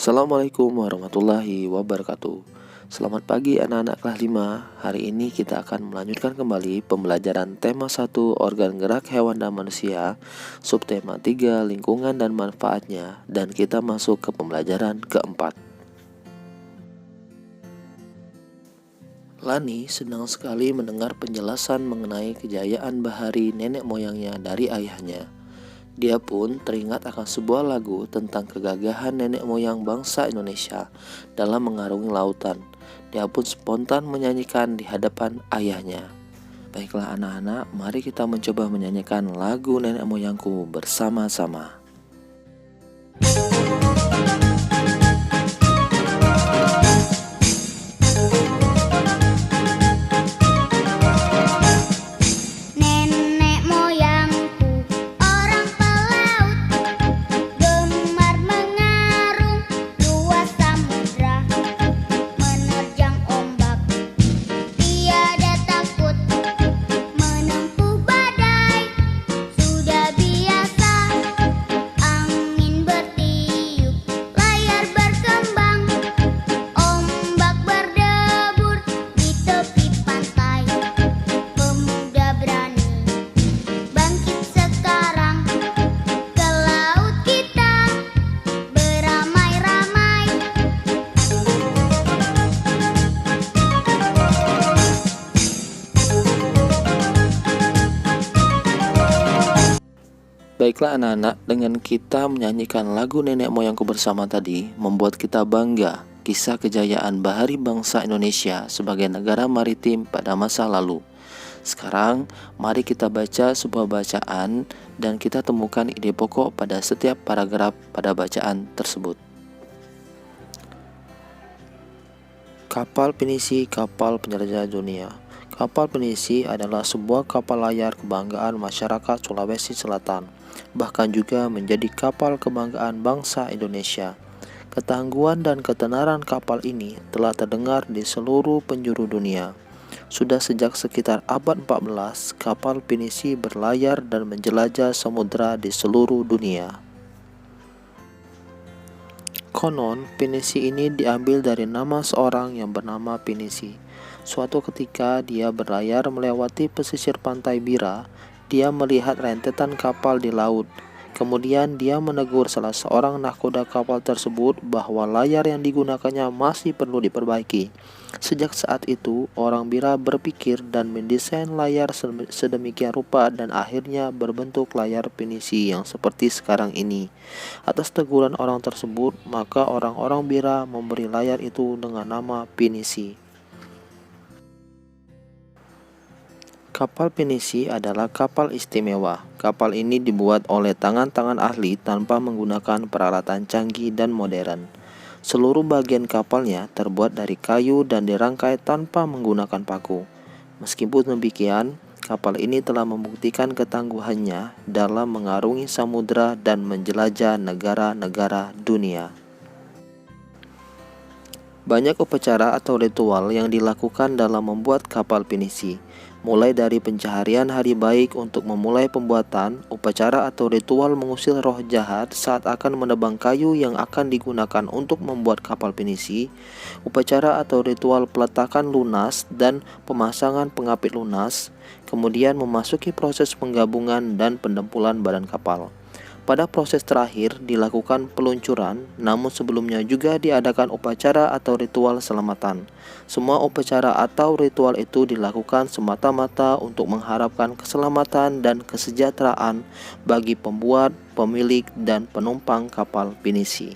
Assalamualaikum warahmatullahi wabarakatuh. Selamat pagi anak-anak kelas 5. Hari ini kita akan melanjutkan kembali pembelajaran tema 1 organ gerak hewan dan manusia, subtema 3 lingkungan dan manfaatnya, dan kita masuk ke pembelajaran keempat. Lani senang sekali mendengar penjelasan mengenai kejayaan bahari nenek moyangnya dari ayahnya. Dia pun teringat akan sebuah lagu tentang kegagahan nenek moyang bangsa Indonesia dalam mengarungi lautan. Dia pun spontan menyanyikan di hadapan ayahnya. Baiklah anak-anak, mari kita mencoba menyanyikan lagu nenek moyangku bersama-sama. Baiklah anak-anak, dengan kita menyanyikan lagu nenek moyangku bersama tadi, membuat kita bangga kisah kejayaan bahari bangsa Indonesia sebagai negara maritim pada masa lalu. Sekarang, mari kita baca sebuah bacaan dan kita temukan ide pokok pada setiap paragraf pada bacaan tersebut. Kapal pinisi, kapal penjelajah dunia. Kapal pinisi adalah sebuah kapal layar kebanggaan masyarakat Sulawesi Selatan, bahkan juga menjadi kapal kebanggaan bangsa Indonesia. Ketangguhan dan ketenaran kapal ini telah terdengar di seluruh penjuru dunia. Sudah sejak sekitar abad 14, kapal pinisi berlayar dan menjelajah samudera di seluruh dunia. Konon, pinisi ini diambil dari nama seorang yang bernama Pinisi. Suatu ketika dia berlayar melewati pesisir pantai Bira, dia melihat rentetan kapal di laut. Kemudian dia menegur salah seorang nahkoda kapal tersebut bahwa layar yang digunakannya masih perlu diperbaiki. Sejak saat itu, orang Bira berpikir dan mendesain layar sedemikian rupa dan akhirnya berbentuk layar pinisi yang seperti sekarang ini. Atas teguran orang tersebut, maka orang-orang Bira memberi layar itu dengan nama pinisi. Kapal pinisi adalah kapal istimewa. Kapal ini dibuat oleh tangan-tangan ahli tanpa menggunakan peralatan canggih dan modern. Seluruh bagian kapalnya terbuat dari kayu dan dirangkai tanpa menggunakan paku. Meskipun demikian, kapal ini telah membuktikan ketangguhannya dalam mengarungi samudera dan menjelajah negara-negara dunia. Banyak upacara atau ritual yang dilakukan dalam membuat kapal pinisi, mulai dari pencaharian hari baik untuk memulai pembuatan, upacara atau ritual mengusir roh jahat saat akan menebang kayu yang akan digunakan untuk membuat kapal pinisi, upacara atau ritual peletakan lunas dan pemasangan pengapit lunas, kemudian memasuki proses penggabungan dan pendempulan badan kapal. Pada proses terakhir dilakukan peluncuran, namun sebelumnya juga diadakan upacara atau ritual selamatan. Semua upacara atau ritual itu dilakukan semata-mata untuk mengharapkan keselamatan dan kesejahteraan bagi pembuat, pemilik, dan penumpang kapal pinisi.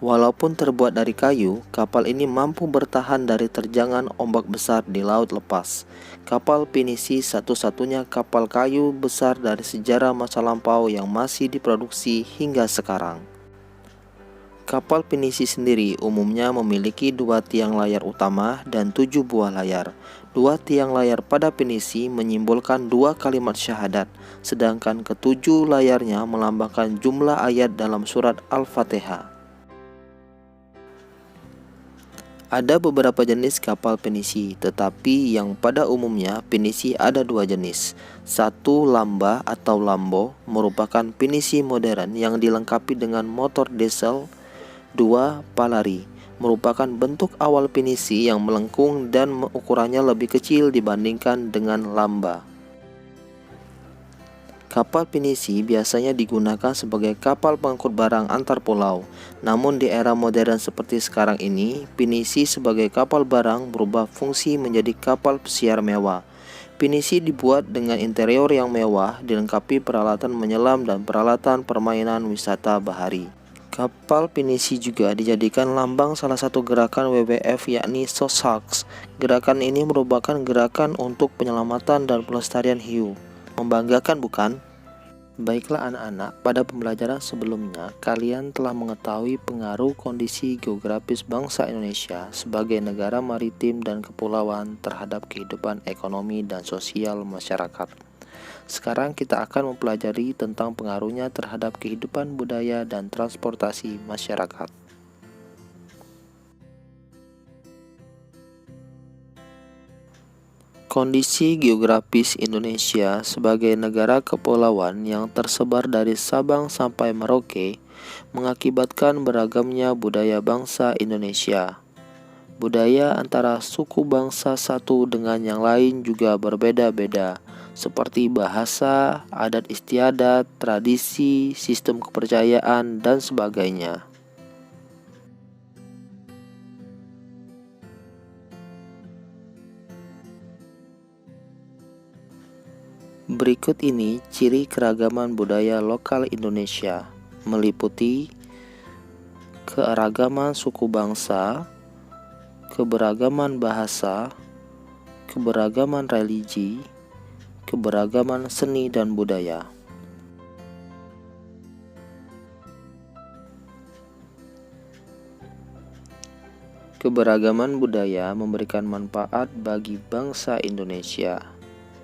Walaupun terbuat dari kayu, kapal ini mampu bertahan dari terjangan ombak besar di laut lepas. Kapal pinisi satu-satunya kapal kayu besar dari sejarah masa lampau yang masih diproduksi hingga sekarang. Kapal pinisi sendiri umumnya memiliki 2 tiang layar utama dan 7 buah layar. 2 tiang layar pada pinisi menyimbolkan 2 kalimat syahadat, sedangkan ke-7 layarnya melambangkan jumlah ayat dalam surat Al-Fatihah. Ada beberapa jenis kapal pinisi, tetapi yang pada umumnya pinisi ada dua jenis. Satu, lamba atau lambo, merupakan pinisi modern yang dilengkapi dengan motor diesel. Dua, palari, merupakan bentuk awal pinisi yang melengkung dan ukurannya lebih kecil dibandingkan dengan lamba. Kapal pinisi biasanya digunakan sebagai kapal pengangkut barang antar pulau. Namun di era modern seperti sekarang ini, pinisi sebagai kapal barang berubah fungsi menjadi kapal pesiar mewah. Pinisi dibuat dengan interior yang mewah, dilengkapi peralatan menyelam dan peralatan permainan wisata bahari. Kapal pinisi juga dijadikan lambang salah satu gerakan WWF, yakni SOSAX. Gerakan ini merupakan gerakan untuk penyelamatan dan pelestarian hiu. Membanggakan, bukan? Baiklah anak-anak, pada pembelajaran sebelumnya kalian telah mengetahui pengaruh kondisi geografis bangsa Indonesia sebagai negara maritim dan kepulauan terhadap kehidupan ekonomi dan sosial masyarakat. Sekarang kita akan mempelajari tentang pengaruhnya terhadap kehidupan budaya dan transportasi masyarakat. Kondisi geografis Indonesia sebagai negara kepulauan yang tersebar dari Sabang sampai Merauke mengakibatkan beragamnya budaya bangsa Indonesia. Budaya antara suku bangsa satu dengan yang lain juga berbeda-beda, seperti bahasa, adat istiadat, tradisi, sistem kepercayaan, dan sebagainya. Berikut ini ciri keragaman budaya lokal Indonesia, meliputi keeragaman suku bangsa, keberagaman bahasa, keberagaman religi, keberagaman seni dan budaya. Keberagaman budaya memberikan manfaat bagi bangsa Indonesia.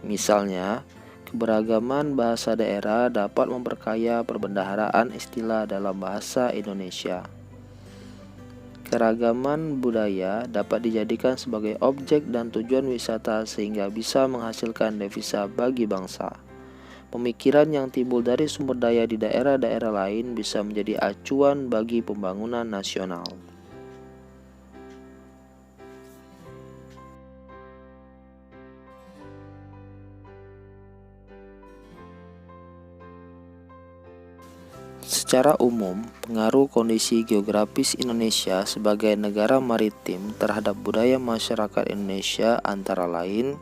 Misalnya, keberagaman bahasa daerah dapat memperkaya perbendaharaan istilah dalam bahasa Indonesia. Keragaman budaya dapat dijadikan sebagai objek dan tujuan wisata sehingga bisa menghasilkan devisa bagi bangsa. Pemikiran yang timbul dari sumber daya di daerah-daerah lain bisa menjadi acuan bagi pembangunan nasional. Secara umum, pengaruh kondisi geografis Indonesia sebagai negara maritim terhadap budaya masyarakat Indonesia antara lain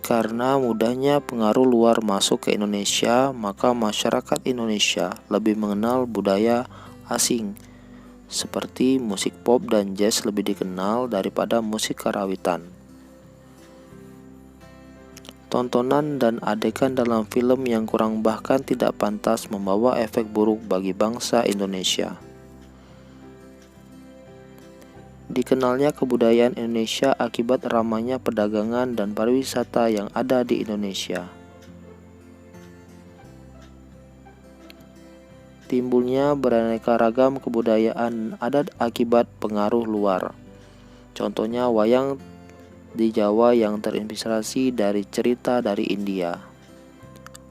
karena mudahnya pengaruh luar masuk ke Indonesia, maka masyarakat Indonesia lebih mengenal budaya asing, seperti musik pop dan jazz lebih dikenal daripada musik karawitan. Tontonan dan adegan dalam film yang kurang bahkan tidak pantas membawa efek buruk bagi bangsa Indonesia. Dikenalnya kebudayaan Indonesia akibat ramainya perdagangan dan pariwisata yang ada di Indonesia. Timbulnya beraneka ragam kebudayaan adat akibat pengaruh luar. Contohnya wayang di Jawa yang terinspirasi dari cerita dari India.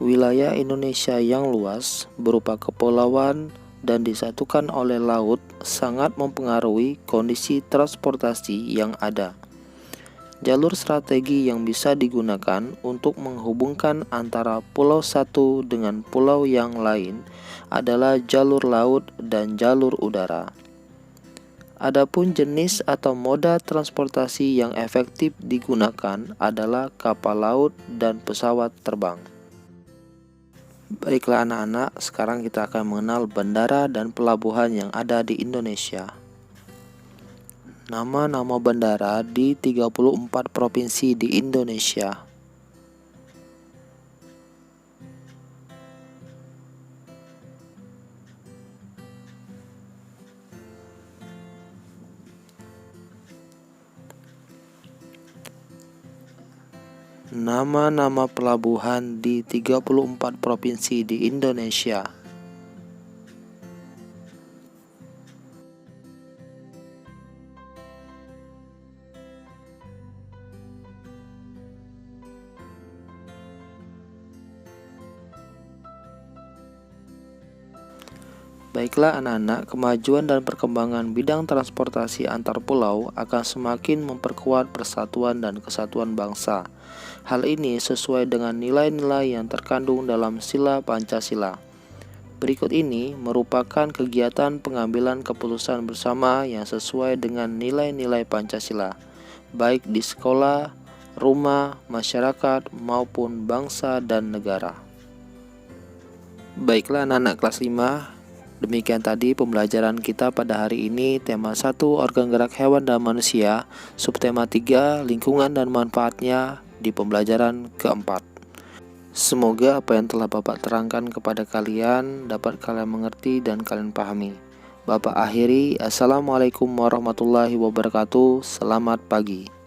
Wilayah Indonesia yang luas berupa kepulauan dan disatukan oleh laut sangat mempengaruhi kondisi transportasi yang ada. Jalur strategi yang bisa digunakan untuk menghubungkan antara pulau satu dengan pulau yang lain adalah jalur laut dan jalur udara. Adapun jenis atau moda transportasi yang efektif digunakan adalah kapal laut dan pesawat terbang. Baiklah anak-anak, sekarang kita akan mengenal bandara dan pelabuhan yang ada di Indonesia. Nama-nama bandara di 34 provinsi di Indonesia. Nama-nama pelabuhan di 34 provinsi di Indonesia. Baiklah anak-anak, kemajuan dan perkembangan bidang transportasi antar pulau akan semakin memperkuat persatuan dan kesatuan bangsa. Hal ini sesuai dengan nilai-nilai yang terkandung dalam Sila Pancasila. Berikut ini merupakan kegiatan pengambilan keputusan bersama yang sesuai dengan nilai-nilai Pancasila, baik di sekolah, rumah, masyarakat, maupun bangsa dan negara. Baiklah anak-anak kelas 5, demikian tadi pembelajaran kita pada hari ini, tema 1 organ gerak hewan dan manusia, subtema 3 lingkungan dan manfaatnya di pembelajaran keempat. Semoga apa yang telah Bapak terangkan kepada kalian dapat kalian mengerti dan kalian pahami. Bapak akhiri, Assalamualaikum warahmatullahi wabarakatuh. Selamat pagi.